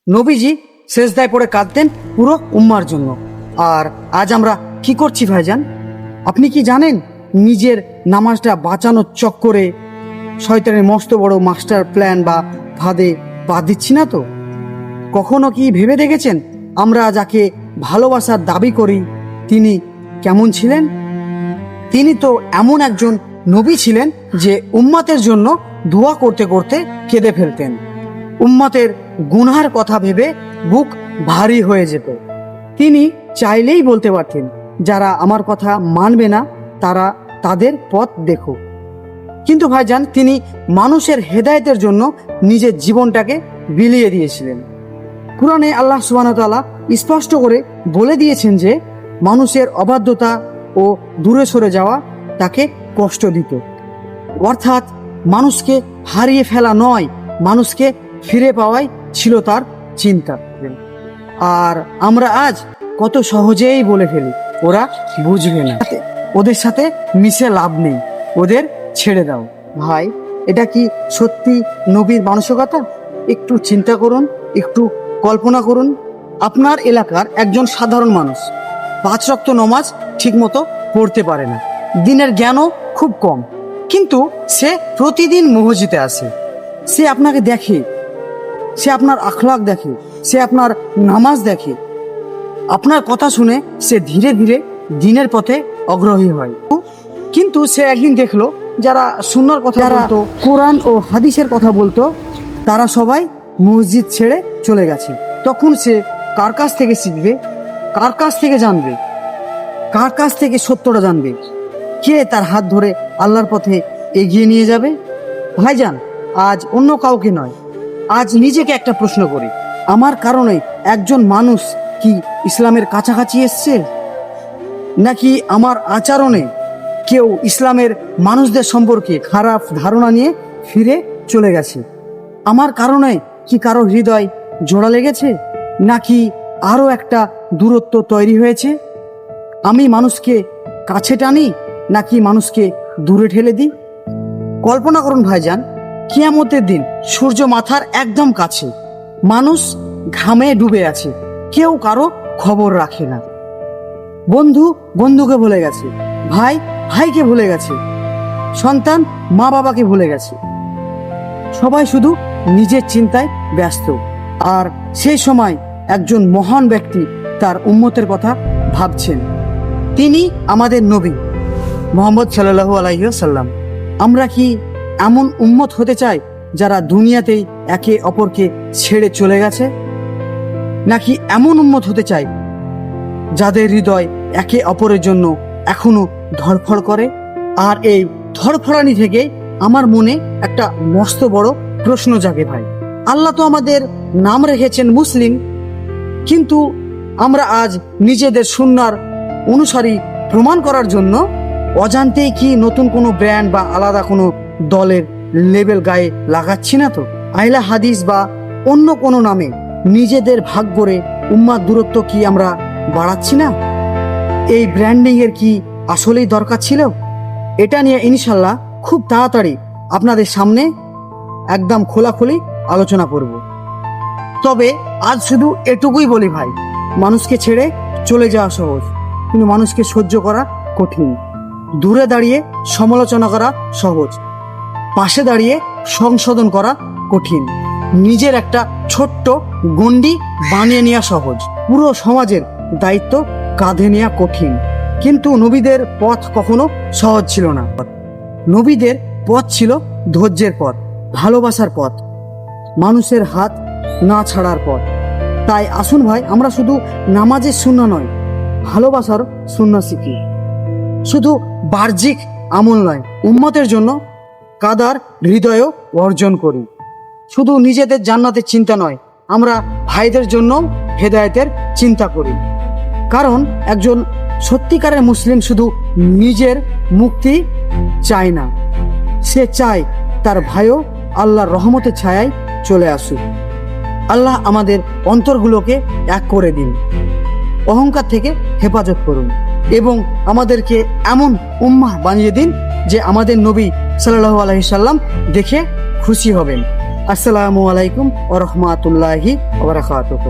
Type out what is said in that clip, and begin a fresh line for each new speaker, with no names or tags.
নবীজি সেজদায় পড়ে কাঁদতেন পুরো উম্মার জন্য। আর আজ আমরা কি করছি ভাইজান? আপনি কি জানেন নিজের নামাজটা বাঁচানোর চক্করে শয়তানের মস্ত বড় মাস্টার প্ল্যান বা ফাঁদে পা দিচ্ছি না তো? কখনো কি ভেবে দেখেছেন আমরা যাকে ভালোবাসার দাবি করি তিনি কেমন ছিলেন? তিনি তো এমন একজন নবী ছিলেন যে উম্মাতের জন্য দোয়া করতে করতে কেঁদে ফেলতেন। উম্মাতের গুনহার কথা ভেবে বুক ভারী হয়ে যেত। তিনি চাইলেই বলতে পারতেন, যারা আমার কথা মানবে না তারা তাদের পথ দেখো। কিন্তু ভাইজান তিনি মানুষের হেদায়েতের জন্য নিজের জীবনটাকে বিলিয়ে দিয়েছিলেন। কুরআনে আল্লাহ সুবহানাহু ওয়া তাআলা স্পষ্ট করে বলে দিয়েছেন যে মানুষের অবাধ্যতা ও দূরে সরে যাওয়া তাকে কষ্ট দিত। অর্থাৎ মানুষকে হারিয়ে ফেলা নয়, মানুষকে ফিরে পাওয়াই ছিল তার চিন্তা। আর আমরা আজ কত সহজেই বলে ফেলি ওরা বুঝবে না, ওদের সাথে মিশে লাভ নেই, ওদের ছেড়ে দাও। ভাই, এটা কি সত্যি নবীর মানসিকতা? একটু চিন্তা করুন, একটু কল্পনা করুন। আপনার এলাকার একজন সাধারণ মানুষ 5 ওয়াক্ত নামাজ ঠিকমতো পড়তে পারে না, দিনের জ্ঞানও খুব কম, কিন্তু সে প্রতিদিন মসজিদে আসে। সে আপনাকে দেখে, সে আপনার আখলাক দেখে, সে আপনার নামাজ দেখে। আপনার কথা শুনে সে ধীরে ধীরে দিনের পথে অগ্রহী হয়। কিন্তু সে একদিন দেখলো যারা সুন্নাহর কথা বলতো, কোরআন ও হাদিসের কথা বলতো, তারা সবাই মসজিদ ছেড়ে চলে গেছে। তখন সে কার কাছ থেকে শিখবে, কার কাছ থেকে জানবে, কার কাছ থেকে সত্যটা জানবে? কে তার হাত ধরে আল্লাহর পথে এগিয়ে নিয়ে যাবে? ভাইজান, আজ অন্য কাউকে নয়, আজ নিজেকে একটা প্রশ্ন করি, আমার কারণে একজন মানুষ কি ইসলামের কাছাকাছি এসছে? নাকি আমার আচরণে কেউ ইসলামের মানুষদের সম্পর্কে খারাপ ধারণা নিয়ে ফিরে চলে গেছে? আমার কারণে কি কারো হৃদয় জোড়া লেগেছে, নাকি আরও একটা দূরত্ব তৈরি হয়েছে? আমি মানুষকে কাছে টানি নাকি মানুষকে দূরে ঠেলে দিই? কল্পনা করুন ভাইজান, কিয়ামতের দিন সূর্য মাথার একদম কাছে, মানুষ ঘামে ডুবে আছে, কেউ কারো খবর রাখে না। বন্ধু বন্ধুকে ভুলে গেছে, ভাই ভাইকে ভুলে গেছে, সন্তান মা বাবাকে ভুলে গেছে, সবাই শুধু নিজের চিন্তায় ব্যস্ত। আর সেই সময় একজন মহান ব্যক্তি তার উম্মতের কথা ভাবছেন। তিনি আমাদের নবী মুহাম্মদ সাল্লাল্লাহু আলাইহি ওয়াসাল্লাম। আমরা কি এমন উম্মত হতে চাই যারা দুনিয়াতেই একে অপরকে ছেড়ে চলে গেছে, নাকি এমন উম্মত হতে চাই যাদের হৃদয় একে অপরের জন্য এখনো ধড়ফড় করে? আর এই ধড়ফড়ানি থেকে আমার মনে একটা মস্ত বড় প্রশ্ন জাগে ভাই। আল্লাহ তো আমাদের নাম রেখেছেন মুসলিম, কিন্তু আমরা আজ নিজেদের সুন্নাহর অনুসারী প্রমাণ করার জন্য অজান্তেই কি নতুন কোনো ব্র্যান্ড বা আলাদা কোনো দলের লেবেল গায়ে লাগাচ্ছি না তো? আহলে হাদিস বা অন্য কোনো নামে নিজেদের ভাগ করে উম্মার দূরত্ব কি আমরা বাড়াচ্ছি না? এই ব্র্যান্ডিং এর কি আসলেই দরকার ছিল? এটা নিয়ে ইনশাল্লাহ খুব তাড়াতাড়ি আপনাদের সামনে একদম খোলাখুলি আলোচনা করব। তবে আজ শুধু এটুকুই বলি ভাই, মানুষকে ছেড়ে চলে যাওয়া সহজ, কিন্তু মানুষকে সহ্য করা কঠিন। দূরে দাঁড়িয়ে সমালোচনা করা সহজ, পাশে দাঁড়িয়ে সংশোধন করা কঠিন। নিজের একটা ছোট্ট গণ্ডি বানিয়ে নেওয়া সহজ, পুরো সমাজের দায়িত্ব কাঁধে নেওয়া কঠিন। কিন্তু নবীদের পথ কখনো সহজ ছিল না। নবীদের পথ ছিল ধৈর্যের পথ, ভালোবাসার পথ, মানুষের হাত না ছাড়ার পথ। তাই আসুন ভাই, আমরা শুধু নামাজের সুন্নাহ নয়, ভালোবাসার সুন্নাহ শিখি। শুধু বাহ্যিক আমল নয়, উম্মতের জন্য কাদার হৃদয়ও অর্জন করি। শুধু নিজেদের জান্নাতের চিন্তা নয়, আমরা ভাইদের জন্য হেদায়েতের চিন্তা করি। কারণ একজন সত্যিকারের মুসলিম শুধু নিজের মুক্তি চায় না, সে চায় তার ভাইও আল্লাহর রহমতের ছায়ায় চলে আসুক। আল্লাহ আমাদের অন্তরগুলোকে এক করে দিন, অহংকার থেকে হেফাজত করুন এবং আমাদেরকে এমন উম্মাহ বানিয়ে দিন যে আমাদের নবী সাল্লাল্লাহু আলাইহি সাল্লাম দেখে খুশি হবেন। আসসালামু আলাইকুম ওয়া রাহমাতুল্লাহি ওয়া বারাকাতুহু।